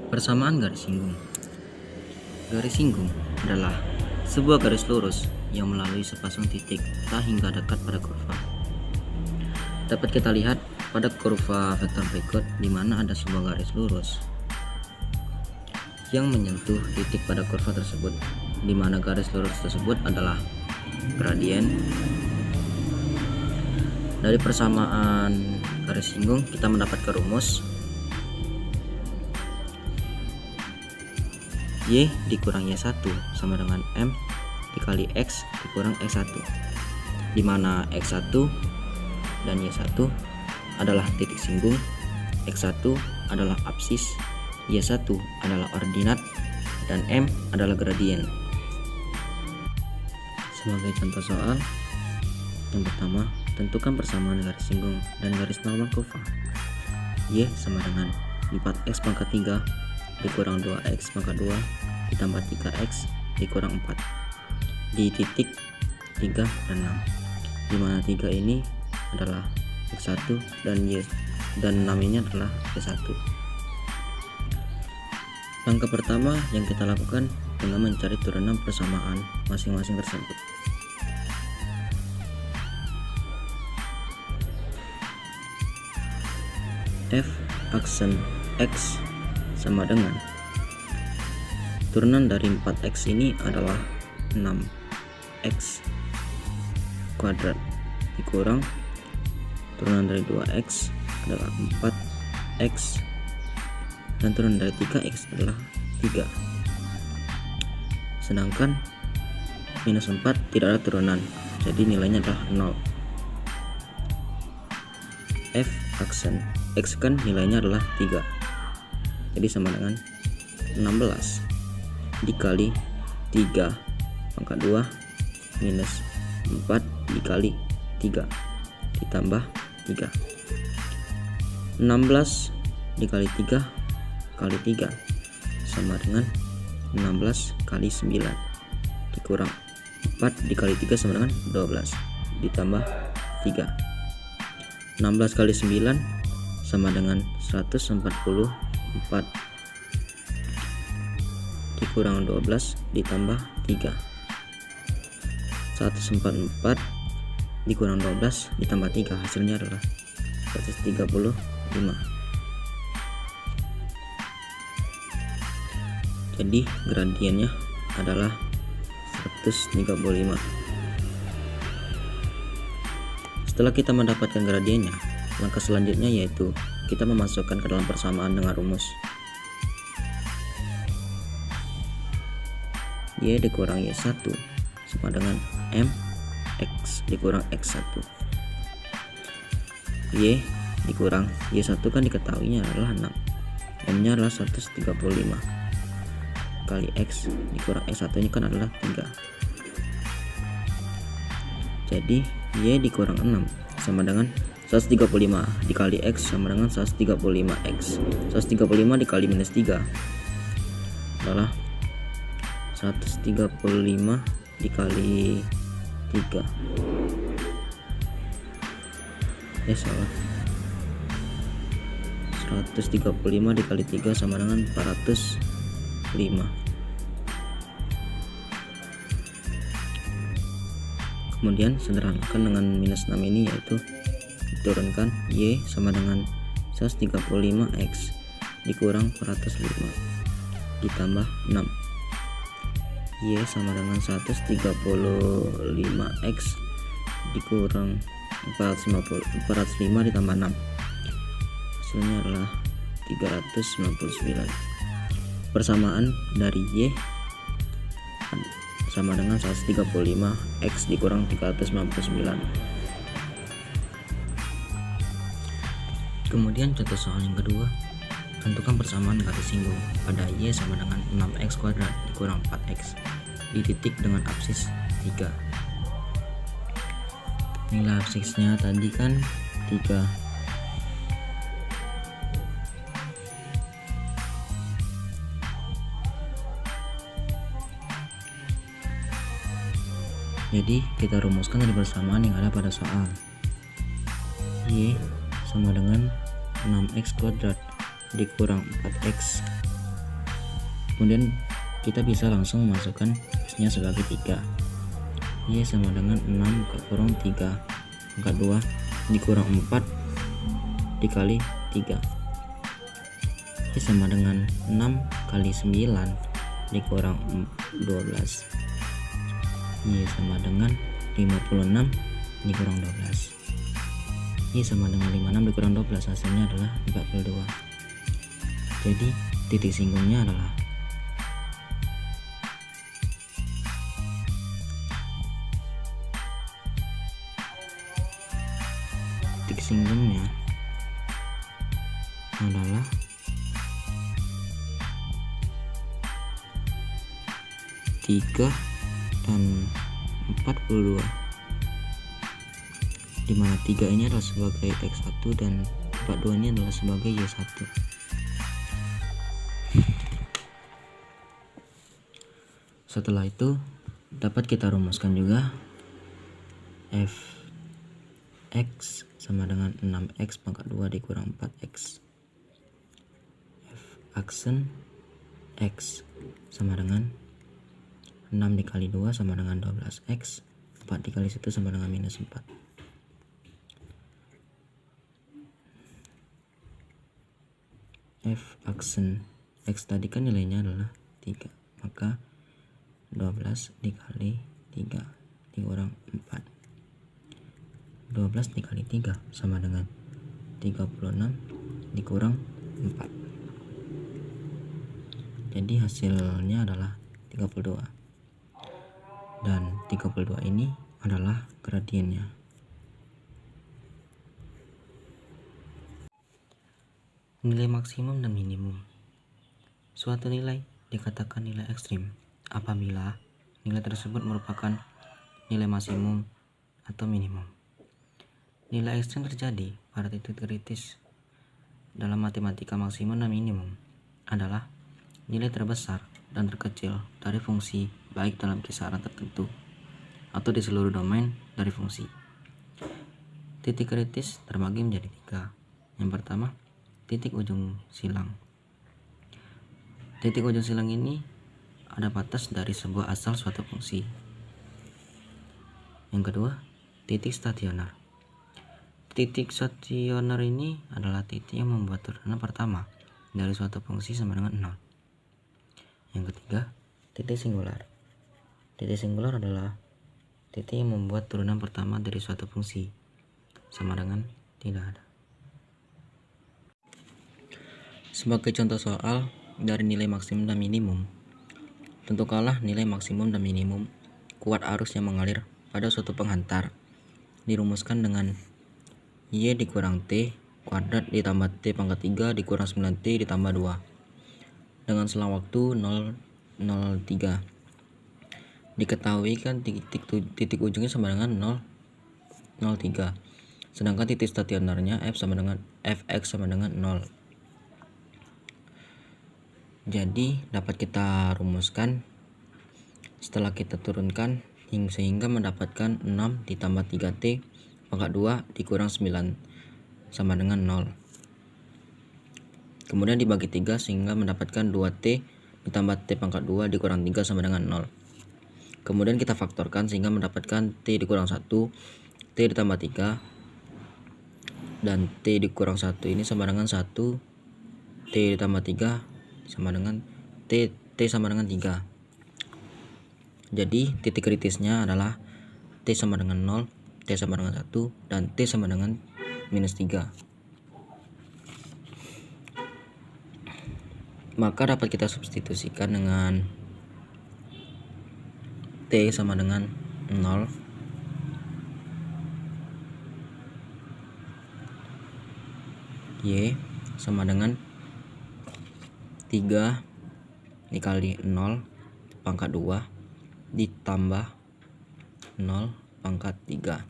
Persamaan garis singgung. Garis singgung adalah sebuah garis lurus yang melalui sepasang titik tak hingga dekat pada kurva. Dapat kita lihat pada kurva vektor berikut di mana ada sebuah garis lurus yang menyentuh titik pada kurva tersebut, di mana garis lurus tersebut adalah gradien. Dari persamaan garis singgung kita mendapatkan rumus Y dikurang Y1 sama dengan M dikali X dikurang X1, di mana X1 dan Y1 adalah titik singgung, X1 adalah absis, Y1 adalah ordinat, dan M adalah gradien. Sebagai contoh soal, yang pertama, tentukan persamaan garis singgung dan garis normal kurva. Y sama dengan 4X pangkat 3 dikurang 2X pangkat 2 ditambah 3X dikurang 4 di titik 3 dan 6, dimana 3 ini adalah X1 dan 6 ini adalah Y1. Langkah pertama yang kita lakukan dengan mencari turunan persamaan masing-masing tersebut. F aksen X sama dengan turunan dari 4X ini adalah 6X kuadrat dikurang turunan dari 2X adalah 4X dan turunan dari 3X adalah 3. Sedangkan minus 4 tidak ada turunan, jadi nilainya adalah 0. F aksen X kan nilainya adalah 3, jadi sama dengan 16 dikali 3 pangkat 2 minus 4 dikali 3 ditambah 3. 16 dikali 3 kali 3 sama dengan 16 kali 9 dikurang 4 dikali 3 sama dengan 12 ditambah 3. 16 kali 9 sama dengan 144 dikurang 12 ditambah 3. 144 dikurang 12 ditambah 3 hasilnya adalah 135. Jadi gradiennya adalah 135. Setelah kita mendapatkan gradiennya, langkah selanjutnya yaitu kita memasukkan ke dalam persamaan dengan rumus Y dikurang Y1 sama dengan M X dikurang X1. Y dikurang Y1 kan diketahuinya adalah 6, M nya adalah 135 kali X dikurang X1 nya kan adalah 3. Jadi Y dikurang 6 sama dengan 135 dikali X sama dengan 135X. 135 dikali minus 3 adalah 135 dikali 3. Salah. 135 dikali 3 sama dengan 405. Kemudian sederhanakan dengan minus 6 ini, yaitu diturunkan Y sama dengan 135X dikurang 405 ditambah 6. Y sama dengan 135X dikurang 405 ditambah 6, hasilnya adalah 399. Persamaan dari Y sama dengan 135X dikurang 399. Kemudian contoh soal yang kedua, tentukan persamaan garis singgung pada Y sama dengan 6X kuadrat dikurang 4X di titik dengan absis 3. Nilai absisnya tadi kan 3. Jadi kita rumuskan dari persamaan yang ada pada soal. Y sama dengan 6x kuadrat dikurang 4x Kemudian kita bisa langsung masukkan X-nya sebagai 3. Y sama dengan 6 kurang 3 pangkat 2 dikurang 4 dikali 3. Y sama dengan 6 kali 9 dikurang 12. Y sama dengan 56 dikurang 12. Y sama dengan 56 dikurang 12, hasilnya adalah 42. Jadi titik singgungnya adalah adalah 3 dan 42, dimana 3 ini adalah sebagai X1 dan 42 ini adalah sebagai Y1. Setelah itu dapat kita rumuskan juga Fx sama dengan 6x pangkat 2 dikurang 4x. F aksen x sama dengan 6 dikali 2 sama dengan 12x, 4 dikali 1 sama dengan minus 4. F aksen x tadi kan nilainya adalah 3, maka 12 dikali 3 dikurang 4. 12 dikali 3 sama dengan 36 dikurang 4. Jadi hasilnya adalah 32. Dan 32 ini adalah gradiennya. Nilai maksimum dan minimum. Suatu nilai dikatakan nilai ekstrim apabila nilai tersebut merupakan nilai maksimum atau minimum. Nilai ekstrim terjadi pada titik kritis dalam matematika. Maksimum dan minimum adalah nilai terbesar dan terkecil dari fungsi, baik dalam kisaran tertentu atau di seluruh domain dari fungsi. Titik kritis terbagi menjadi 3. Yang pertama, titik ujung silang. Titik ujung silang ini ada batas dari sebuah asal suatu fungsi. Yang kedua, titik stasioner. Titik stasioner ini adalah titik yang membuat turunan pertama dari suatu fungsi sama dengan 0. Yang ketiga, titik singular. Titik singular adalah titik yang membuat turunan pertama dari suatu fungsi sama dengan tidak ada. Sebagai contoh soal dari nilai maksimum dan minimum, tentukanlah nilai maksimum dan minimum kuat arus yang mengalir pada suatu penghantar. Dirumuskan dengan Y dikurang T kuadrat ditambah T pangkat 3 dikurang 9T ditambah 2 dengan selang waktu 0,03. Diketahui kan titik ujungnya sama dengan 0,03, sedangkan titik stasionernya Fx sama dengan 0. Jadi dapat kita rumuskan setelah kita turunkan sehingga mendapatkan 6 ditambah 3T pangkat 2 dikurang 9 sama dengan 0. Kemudian dibagi 3 sehingga mendapatkan 2T ditambah T pangkat 2 dikurang 3 sama dengan 0. Kemudian kita faktorkan sehingga mendapatkan T dikurang 1, T ditambah 3, dan T dikurang 1 ini sama dengan 1, T ditambah 3 sama dengan T sama dengan 3. Jadi titik kritisnya adalah T sama dengan 0, T sama dengan 1, dan T sama dengan minus 3. Maka dapat kita substitusikan dengan T sama dengan 0, Y sama dengan 3 dikali 0 pangkat 2 ditambah 0 pangkat 3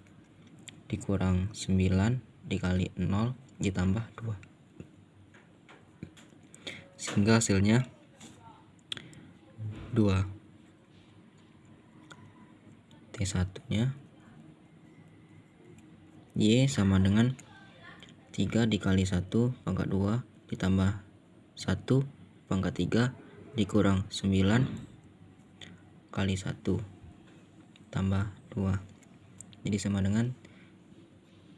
dikurang 9 dikali 0 ditambah 2, sehingga hasilnya 2. T1 nya Y sama dengan 3 dikali 1 pangkat 2 ditambah 1 pangkat 3 dikurang 9 kali 1 tambah 2. Jadi sama dengan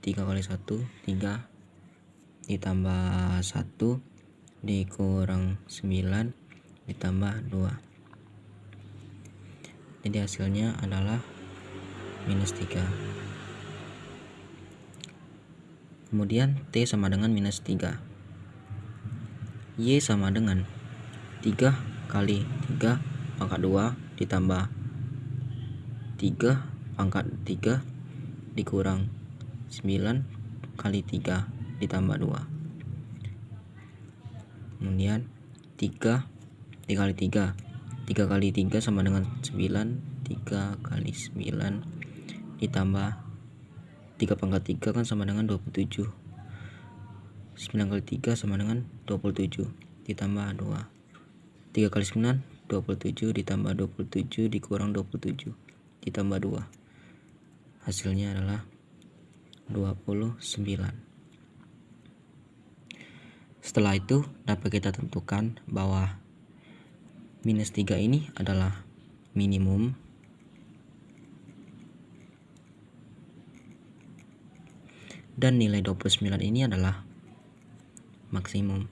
3 kali 1 3 ditambah 1 dikurang 9 ditambah 2. Jadi hasilnya adalah minus 3. Kemudian T sama dengan minus 3. Y sama dengan 3 kali 3 pangkat 2 ditambah 3 pangkat 3 dikurang 9 kali 3 ditambah 2. Kemudian 3 kali 3 kali 3 sama dengan 9. 3 kali 9 ditambah 3 pangkat 3 kan sama dengan 27. 9 kali 3 sama dengan 27 ditambah 2. 3 kali 9 27 ditambah 27 dikurang 27 ditambah 2. Hasilnya adalah 29. Setelah itu dapat kita tentukan bahwa minus 3 ini adalah minimum dan nilai 29 ini adalah maksimum.